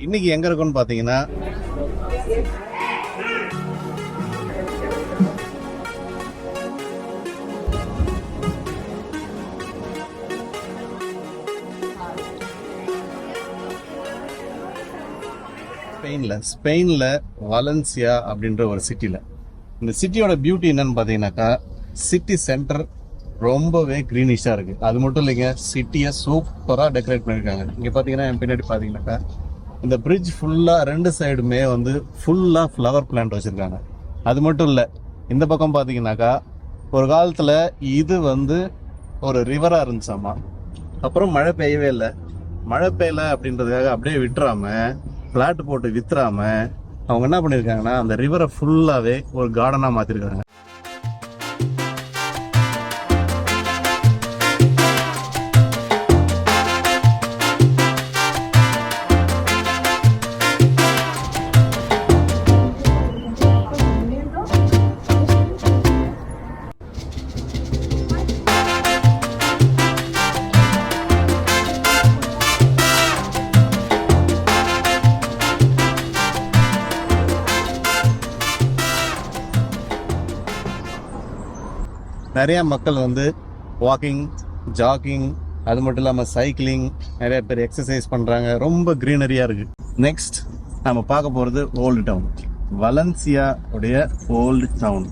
இன்னைக்கு எங்க இருக்கும்னு பாத்தீங்கன்னா ஸ்பெயின்ல வலன்சியா அப்படின்ற ஒரு சிட்டில. இந்த சிட்டியோட பியூட்டி என்னன்னு பாத்தீங்கன்னாக்கா சிட்டி சென்டர் ரொம்பவே கிரீனிஷா இருக்கு. அது மட்டும் இல்லைங்க, சிட்டியை சூப்பரா டெக்கரேட் பண்ணிருக்காங்க. இங்க பாத்தீங்கன்னா என் பின்னாடி பாத்தீங்கன்னாக்கா இந்த பிரிட்ஜ் ஃபுல்லா 2 சைடுமே வந்து ஃபுல்லா ஃப்ளவர் பிளான்ட் வச்சிருக்காங்க. அது மட்டும் இல்ல, இந்த பக்கம் பாத்தீங்கன்னாக்கா ஒரு காலத்துல இது வந்து ஒரு ரிவரா இருந்துச்சாமா. அப்புறம் மழை பெய்யவே இல்லை. மழை பெய்யல அப்படின்றதுக்காக அப்படியே விட்டுறாம பிளாட் போட்டு வித்துறாம அவங்க என்ன பண்ணிருக்காங்கன்னா அந்த ரிவரை ஃபுல்லாவே ஒரு கார்டனா மாத்திருக்காங்க. நிறைய மக்கள் வந்து வாக்கிங், ஜாக்கிங், அது மட்டும் இல்லாமல் சைக்கிளிங், நிறைய பேர் எக்ஸசைஸ் பண்ணுறாங்க. ரொம்ப க்ரீனரியாக இருக்குது. நெக்ஸ்ட் நம்ம பார்க்க போகிறது ஓல்டு டவுன், வலன்சியா உடைய ஓல்டு டவுன்.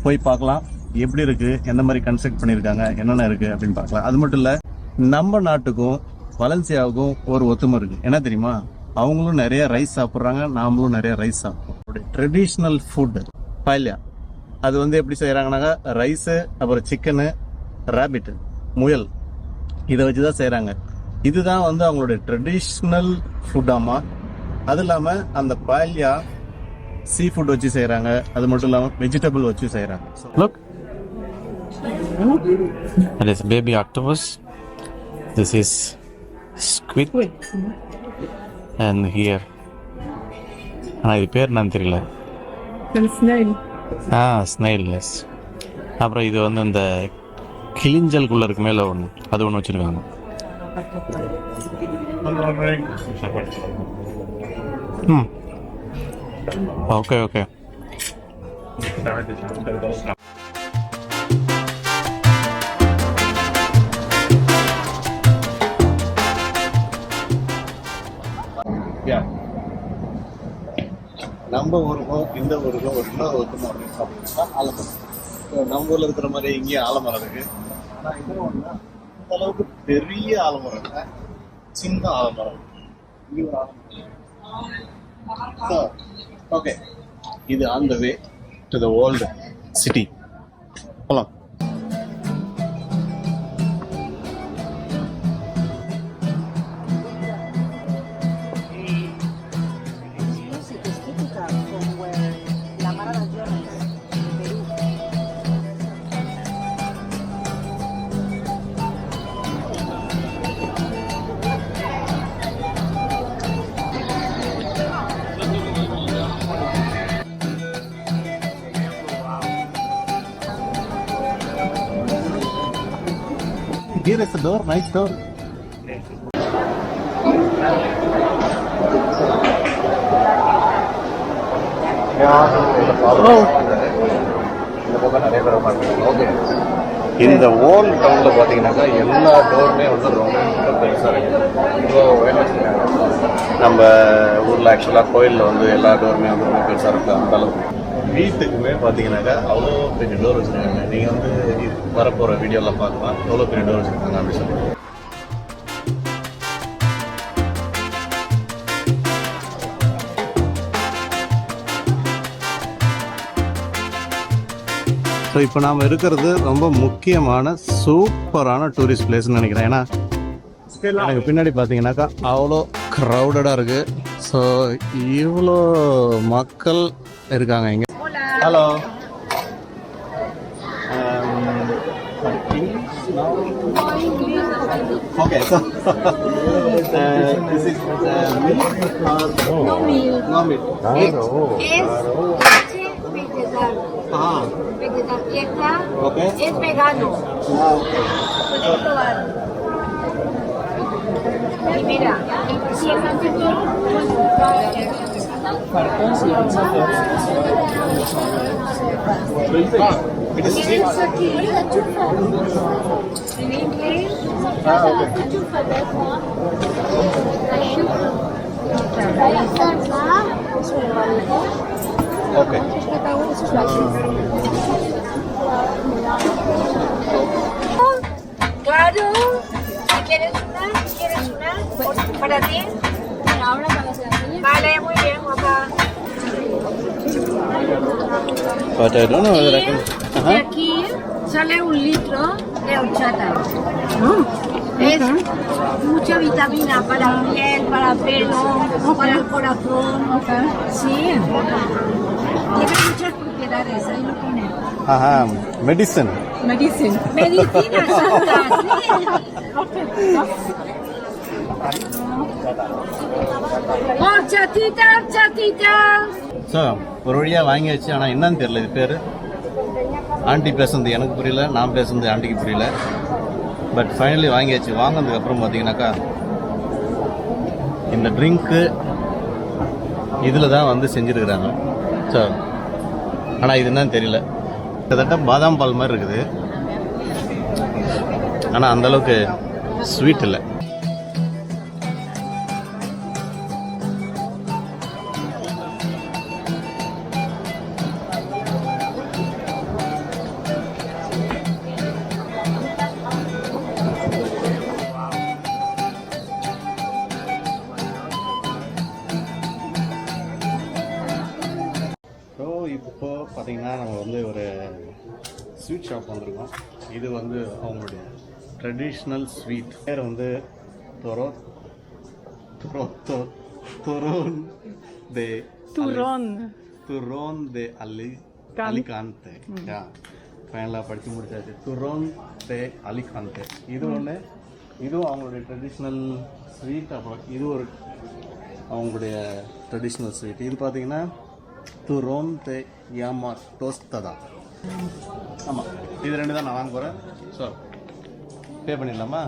போய் பார்க்கலாம் எப்படி இருக்குது, எந்த மாதிரி கன்ஸ்ட்ரக்ட் பண்ணியிருக்காங்க, என்னென்ன இருக்குது அப்படின்னு பார்க்கலாம். அது மட்டும் இல்லை, நம்ம நாட்டுக்கும் வலன்சியாவுக்கும் ஒரு ஒத்துமை இருக்குது. என்ன தெரியுமா, அவங்களும் நிறைய ரைஸ் சாப்பிட்றாங்க, நாமளும் நிறைய ரைஸ் சாப்பிட்றோம். ட்ரெடிஷ்னல் ஃபுட் பாய்லியா, அது வந்து எப்படி செய்யறாங்கன்னாக்கா ரைஸு, அப்புறம் சிக்கனு, ரேபிட், முயல், இதை வச்சுதான் செய்யறாங்க. இதுதான் வந்து அவங்களுடைய ட்ரெடிஷ்னல் ஃபுட்டாமா. அது இல்லாம அந்த பாய்லியா சீ ஃபுட் வச்சு செய்யறாங்க. அது மட்டும் இல்லாம வெஜிடபிள் வச்சு செய்யறாங்க. Look, that is baby octopus. This is squid. And here, ஆனா இது பேர் என்னன்னு தெரியல. Snail. ஸ்னைல். எஸ். அப்புறம் இது வந்து இந்த கிளிஞ்சல்குள்ள இருக்கு மேலே ஒன்று, அது ஒன்று வச்சுருக்காங்க. Okay okay. நம்ம ஊருக்கும் இந்த ஊருக்கும் ஒரு இன்னொரு ஒத்துமை அப்படின்னு பார்த்தீங்கன்னா ஆலமரம். நம்ம ஊர்ல இருக்கிற மாதிரி இங்கேயும் ஆலமரம் இருக்கு. ஆனால் இன்னும் ஒன்று, இந்த அளவுக்கு பெரிய ஆலமரம் இல்லை, சின்ன ஆலமரம். இங்கே ஒரு ஆலமரம். ஓகே, இது on the way to the old city. போலாம். Here is the door, nice door. இந்த ஓல்டு டவுன்ல பாத்தீங்கன்னாக்கா எல்லா டோருமே வந்து ரொம்ப பெருசா இருக்கு. நம்ம ஊர்ல ஆக்சுவலா கோயில்ல வந்து எல்லா டோருமே வந்து ரொம்ப பெருசா இருக்கு. அந்த அளவுக்கு வீட்டுக்குமே பார்த்தீங்கன்னாக்கா அவ்வளோ பெரிய டோர் வச்சுருக்காங்க. நீங்கள் வந்து வரப்போகிற வீடியோவில் பார்க்கலாம் எவ்வளோ பெரிய டோர் வச்சுருக்காங்க அப்படின்னு சொல்லி. ஸோ இப்போ நாம் இருக்கிறது ரொம்ப முக்கியமான சூப்பரான டூரிஸ்ட் பிளேஸ்ன்னு நினைக்கிறேன். ஏன்னா எனக்கு பின்னாடி பார்த்தீங்கன்னாக்கா அவ்வளோ க்ரௌடடாக இருக்குது. ஸோ இவ்வளோ மக்கள் இருக்காங்க இங்கே. Hello, okay, so this is milk or no milk? No milk. Es leche vegetal. Vegetal. Y esta es vegano. Okay. Puedes probar. Y mira, si es anterior, It is street. In English, Okay. claro. ¿Quieres una? ¿Quieres una? ¿Para ti? Ahora para hacer la Vale, muy bien, papá. But I don't know whether I can. De aquí sale 1 litro de horchata. Es mucha vitamina para la piel, para el pelo, para el corazón. Sí. Tiene muchas propiedades, ahí lo pone. Ajá, medicine. Medicine. Medicina santa, sí. Horchatita, horchatita. So ஒரு வழியாக வாங்கியாச்சு, ஆனால் என்னன்னு தெரியல இது பேர். Aunty பேசுனது எனக்கு புரியல, நான் பேசுனது ஆண்டிக்கு புரியல. பட் ஃபைனலி வாங்கியாச்சு. வாங்கினதுக்கப்புறம் பார்த்தீங்கன்னாக்கா இந்த ட்ரிங்க்கு இதில் தான் வந்து செஞ்சுருக்குறாங்க. ஸோ ஆனால் இது என்னன்னு தெரியல. கிட்டத்தட்ட பாதாம் பால் மாதிரி இருக்குது, ஆனால் அந்தளவுக்கு ஸ்வீட் இல்லை. இப்போ பார்த்தீங்கன்னா நம்ம வந்து ஒரு ஸ்வீட் ஷாப் வந்திருக்கோம். இது வந்து அவங்களுடைய ட்ரெடிஷ்னல் ஸ்வீட் பேர் வந்து துரோன் தே அலிகாந்தே. ஃபைனலாக படித்து முடிச்சாச்சு. துரோன் தே அலிகாந்தே இது ஒன்று. இதுவும் அவங்களுடைய ட்ரெடிஷ்னல் ஸ்வீட். அப்புறம் இது ஒரு அவங்களுடைய ட்ரெடிஷ்னல் ஸ்வீட். இது பார்த்தீங்கன்னா துரோன் தே யாமா டோஸ்ததா. ஆமாம், இது 2 தான் நான் வாங்க போகிறேன். ஸோ பே பண்ணிடலாமா?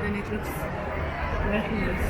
Then it looks wetlands.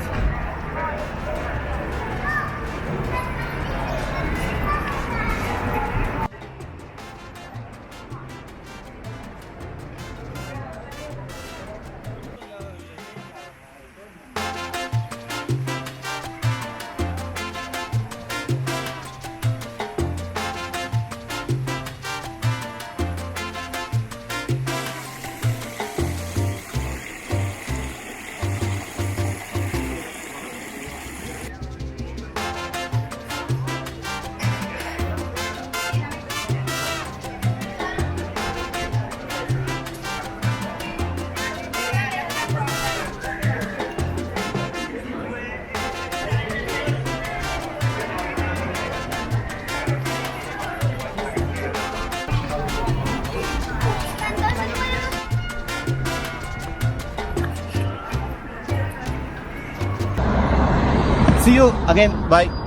See you again. Bye.